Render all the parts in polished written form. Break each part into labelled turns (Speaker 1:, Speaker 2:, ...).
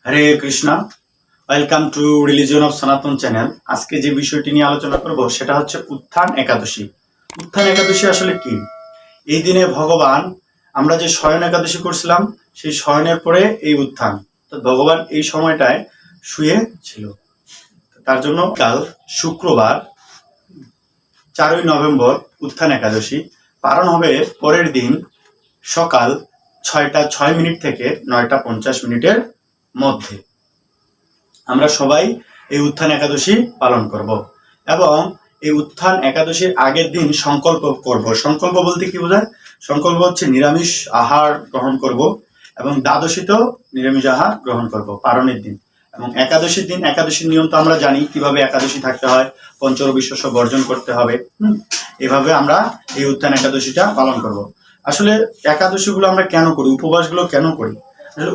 Speaker 1: Hare Krishna. Welcome to religion of সনাতন channel. আজকে যে বিষয়টি নিয়ে আলোচনা করব সেটা হচ্ছে উত্থান একাদশী। উত্থান একাদশী আসলে কি? এই দিনে ভগবান, আমরা যে শয়ন একাদশী করছিলাম সেই শয়নের পরে এই উত্থান, তো ভগবান এই সময়টায় শুয়ে ছিল। তার জন্য কাল শুক্রবার 4ই নভেম্বর উত্থান একাদশী পালন হবে পরের দিন সকাল 6টা 6 মিনিট থেকে 9টা 50 মিনিটের মধ্যে। আমরা সবাই এই উত্থান একাদশী পালন করব এবং এই উত্থান একাদশীর আগের দিন সংকল্প করব। সংকল্প বলতে কি বোঝায়? সংকল্প হচ্ছে নিরামিষ আহার গ্রহণ করব এবং দ্বাদশীতেও নিরামিষ আহার গ্রহণ করব পারণের দিন। এবং একাদশীর দিন, একাদশীর নিয়ম তো আমরা জানি কিভাবে একাদশী থাকতে হয়, পঞ্চরবিশ্বাস বর্জন করতে হবে। এভাবে আমরা এই উত্থান একাদশীটা পালন করব। আসলে একাদশীগুলো আমরা কেন করি, উপবাসগুলো কেন করি?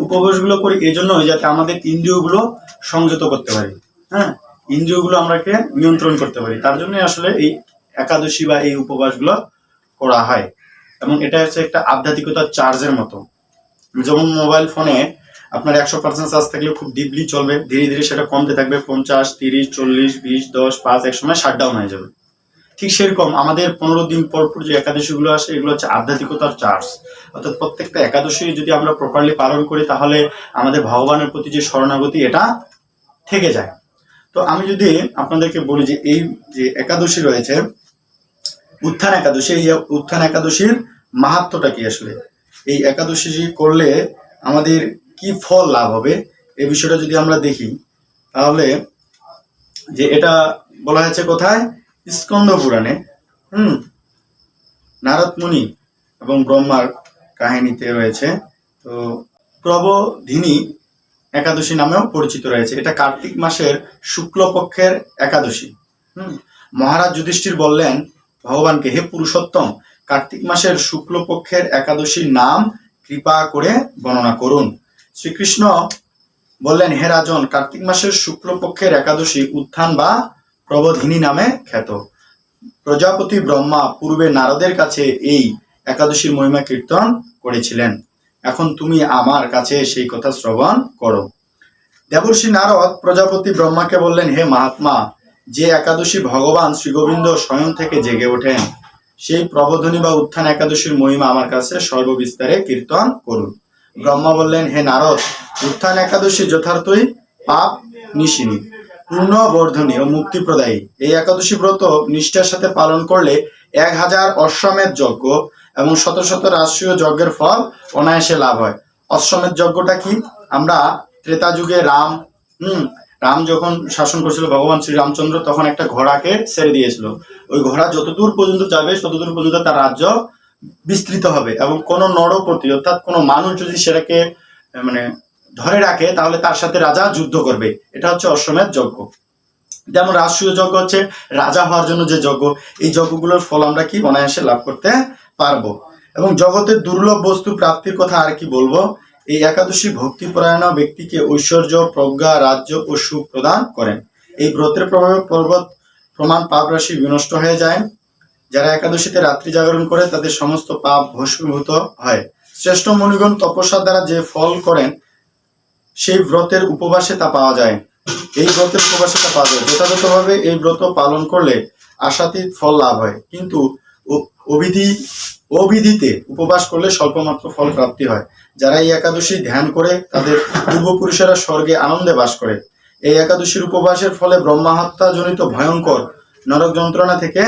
Speaker 1: উপবাসগুলো করি এই জন্য যাতে আমাদের ইন্দ্রিয়গুলো সংযত করতে পারি, ইন্দ্রিয়গুলো আমরাকে নিয়ন্ত্রণ করতে পারি। তার জন্য আসলে এই একাদশী বা এই উপবাসগুলো করা হয়। এবং এটা হচ্ছে একটা আধ্যাত্মিকতার চার্জের মতো। যেমন মোবাইল ফোনে আপনার 100% চার্জ থাকলে খুব ডিপলি চলবে, ধীরে ধীরে সেটা কমতে থাকবে, 50, 30, 40, 20, 10, 5 এক সময় শাটডাউন হয়ে যাবে। ঠিক সেরকম আমাদের 15 দিন পর পর যে একাদশীগুলো আসে এগুলো হচ্ছে আধ্যাত্মিকতার চার্জ। অর্থাৎ প্রত্যেকটা একাদশী যদি আমরা প্রপারলি পালন করি তাহলে আমাদের ভগবানের প্রতি যে শরণাগতি এটা থেকে যায়। তো আমি যদি আপনাদেরকে বলি যে এই যে একাদশী রয়েছে উত্থান একাদশী, এই উত্থান একাদশীর মাহাত্ম্যটা কি, আসলে এই একাদশী করলে আমাদের কি ফল লাভ হবে, এই বিষয়টা যদি আমরা দেখি তাহলে যে এটা বলা হয়েছে কোথায়? স্কন্দ পুরাণে। নারদ মুনি এবং ব্রহ্মার কাহিনীতে রয়েছে। তো প্রবোধিনী একাদশী নামেও পরিচিত রয়েছে। এটা কার্তিক মাসের শুক্লপক্ষের একাদশী। মহারাজ যুধিষ্ঠির বললেন ভগবানকে, হে পুরুষোত্তম, কার্তিক মাসের শুক্লপক্ষের একাদশীর নাম কৃপা করে বর্ণনা করুন। শ্রীকৃষ্ণ বললেন, হে রাজন, কার্তিক মাসের শুক্লপক্ষের একাদশী উত্থান বা প্রবোধিনী নামে খ্যাত। প্রজাপতি ব্রহ্মা পূর্বে নারদের কাছে এই একাদশীর মহিমা কীর্তন করেছিলেন। এখন তুমি আমার কাছে সেই কথা শ্রবণ করো। দেবর্ষি নারদ প্রজাপতি ব্রহ্মাকে বললেন, হে মহাত্মা, যে একাদশী ভগবান শ্রীগোবিন্দ স্বয়ং থেকে জেগে ওঠেন সেই প্রবোধিনী বা উত্থান একাদশীর মহিমা আমার কাছে সর্ববিস্তারে কীর্তন করুন। ব্রহ্মা বললেন, হে নারদ, উত্থান একাদশী যথার্থই পাপ নিশিনী, পূর্ণবর্ধনী ও মুক্তিপ্রদায়ী। এই একাদশী ব্রত নিষ্ঠার সাথে পালন করলে 1000 অশ্বমেধ যজ্ঞ এবং শত শত রাষ্ট্রীয় যজ্ঞের ফল অনায়াসে লাভ হয়। অশ্বমেধ যজ্ঞটা কি? আমরা ত্রেতা যুগে রাম যখন শাসন করছিল ভগবান শ্রী রামচন্দ্র, তখন একটা ঘোড়াকে ছেড়ে দিয়েছিল। ওই ঘোড়া যতদূর পর্যন্ত যাবে ততদূর পর্যন্ত তার রাজ্য বিস্তৃত হবে এবং কোনো নরপতি অর্থাৎ কোনো মানুষ যদি সেটাকে ধরে রাখে তাহলে তার সাথে রাজা যুদ্ধ করবে। এটা হচ্ছে অশ্বমেধ যজ্ঞ। যেমন রাষ্ট্রীয় যজ্ঞ হচ্ছে রাজা হওয়ার জন্য যে যজ্ঞ, এই যজ্ঞগুলোর ফল আমরা কি অনায়াসে লাভ করতে পারবো। এবং জগতের দুর্লভ বস্তু প্রাপ্তির কথা আর কি বলবো। এই একাদশী ভক্তিপরায়ণ ব্যক্তিকে ঐশ্বর্য, প্রজ্ঞা, রাজ্য ও সুখ প্রদান করেন। এই ব্রতের প্রভাবে পর্বত প্রমাণ পাপ রাশি বিনষ্ট হয়ে যায়। যারা একাদশীতে রাত্রি জাগরণ করে তাদের সমস্ত পাপ ভস্মীভূত হয়। শ্রেষ্ঠ মুনিগণ তপস্যার দ্বারা যে ফল করেন সেই ব্রতের উপবাসে তা পাওয়া যায়। এই ব্রতের উপবাসে তা পাওয়া যায়। যথাযথভাবে এই ব্রত পালন করলে আশাতীত ফল লাভ হয়, কিন্তু অবিধিতে উপবাস করলে স্বল্পমাত্র ফল প্রাপ্তি হয়। যারা এই একাদশী ধ্যান করে তাদের পূর্বপুরুষেরা স্বর্গে আনন্দে বাস করে। এই একাদশীর উপবাসের ফলে ব্রহ্মহত্যা জনিত ভয়ঙ্কর নরক যন্ত্রণা থেকে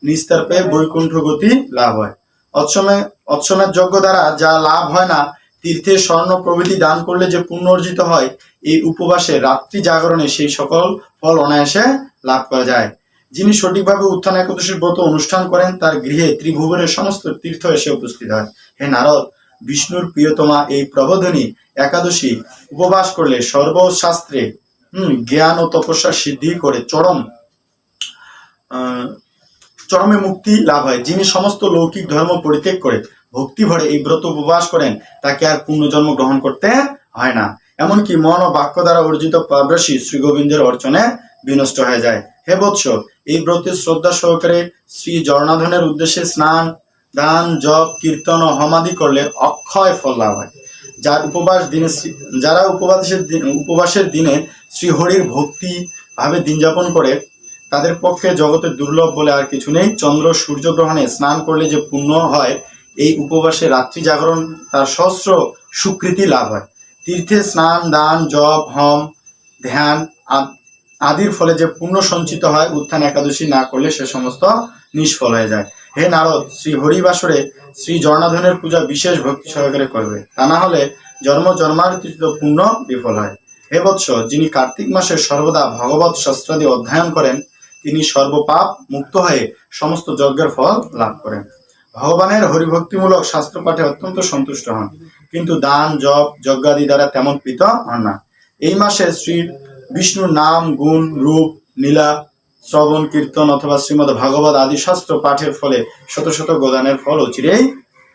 Speaker 1: নিস্তার পেয়ে বৈকুণ্ঠ গতি লাভ হয়। অশ্বমেধ যজ্ঞ দ্বারা যা লাভ হয় না, তীর্থে স্বর্ণ প্রভৃতি দান করলে যে পুণ্য অর্জিত হয়, এই উপবাসে রাত্রি জাগরণে সেই সকল ফল অনায়াসে লাভ করা যায়। যিনি সঠিকভাবে উত্থান একাদশীর ব্রত অনুষ্ঠান করেন তার গৃহে ত্রিভুবনের সমস্ত তীর্থ এসে উপস্থিত হয়। হে নারদ, বিষ্ণুর প্রিয়তমা এই প্রবোধিনী একাদশী উপবাস করলে সর্বশাস্ত্রে জ্ঞান ও তপস্যা সিদ্ধি করে চরমে মুক্তি লাভ হয়। যিনি সমস্ত লৌকিক ধর্ম পরিত্যাগ করে ভক্তি ভরে এই ব্রত উপবাস করেন তাকে আর পুনর্জন্ম গ্রহণ করতে হয় না। এমনকি মন ও বাক্য দ্বারা অর্জিত পাপরাশি শ্রী গোবিন্দের অর্চনে বিনষ্ট হয়ে যায়। হে বৎস, এই ব্রতের শ্রদ্ধা সহকারে শ্রী জগন্নাথের উদ্দেশ্যে স্নান, দান, জপ, কীর্তন ও হমাদি করলে অক্ষয় ফল লাভ হয়। যারা উপবাসের দিনে শ্রীহরির ভক্তি ভাবে দিন যাপন করে, তাদের পক্ষে জগতের দুর্লভ বলে আর কিছু নেই। চন্দ্র সূর্যগ্রহণে স্নান করলে যে পুণ্য হয়, এই উপবাসে রাত্রি জাগরণ তার সহস্র সুকৃতি লাভ হয়। তীর্থে স্নান, দান, জপ, হোম, ধ্যান আদির ফলে যে পুণ্য সঞ্চিত হয়, উত্থান একাদশী না করলে সে সমস্ত নিষ্ফল হয়ে যায়। হে নারদ, শ্রী হরিবাসরে শ্রী জগন্নাথের পূজা বিশেষ ভক্তি সহকারে করবে, তা না হলে জন্মান্তরিত পুণ্য বিফল হয়। হে বৎস, যিনি কার্তিক মাসে সর্বদা ভগবৎ শাস্ত্রাদি অধ্যয়ন করেন, তিনি সর্বপাপ মুক্ত হয়ে সমস্ত যজ্ঞের ফল লাভ করেন। ভগবানের হরিভক্তিমূলক শাস্ত্র পাঠে অত্যন্ত সন্তুষ্ট হন, কিন্তু দান, জপ, যজ্ঞাদি দ্বারা তেমন প্রীত হন না। এই মাসে শ্রী বিষ্ণুর নাম, গুণ, রূপ, লীলা শ্রবণ, কীর্তন অথবা শ্রীমদ্ ভাগবত আদি শাস্ত্র পাঠের ফলে শত শত গোদানের ফল অচিরেই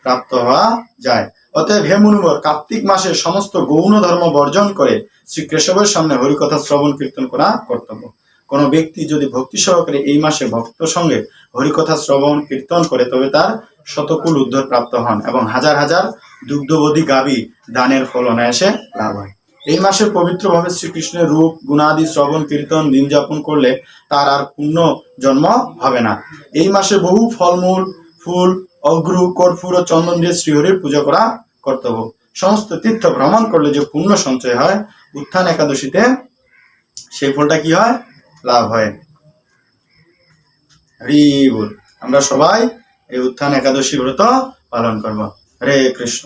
Speaker 1: প্রাপ্ত হওয়া যায়। অতএব হে মুনিবর, কার্তিক মাসে সমস্ত গৌণ ধর্ম বর্জন করে শ্রী কেশবের সামনে হরিকথা শ্রবণ কীর্তন করা কর্তব্য। কোন ব্যক্তি যদি ভক্তি সহকারে এই মাসে ভক্ত সঙ্গে হরিকথা শ্রবণ কীর্তন করে, তবে তার শতকুল উদ্ধর প্রাপ্ত হন এবং হাজার হাজার দুগ্ধবতী গাভী দানের ফল অনায়াসে লাভ হয়। এই মাসে পবিত্রভাবে শ্রীকৃষ্ণের রূপ গুণাদি শ্রবণ কীর্তন দিন যাপন করলে তার আর পুণ্য জন্ম হবে না। এই মাসে বহু ফলমূল, ফুল, অগ্রু, কর্পূর ও চন্দন দিয়ে শ্রীহরির পূজা করা কর্তব্য। সমস্ত তীর্থ ভ্রমণ করলে যে পুণ্য সঞ্চয় হয়, উত্থান একাদশীতে সেই ফলটা কি হয়? লাভ হয়। হরি বল। আমরা সবাই এই উত্থান একাদশী ব্রত পালন করব। হরে কৃষ্ণ।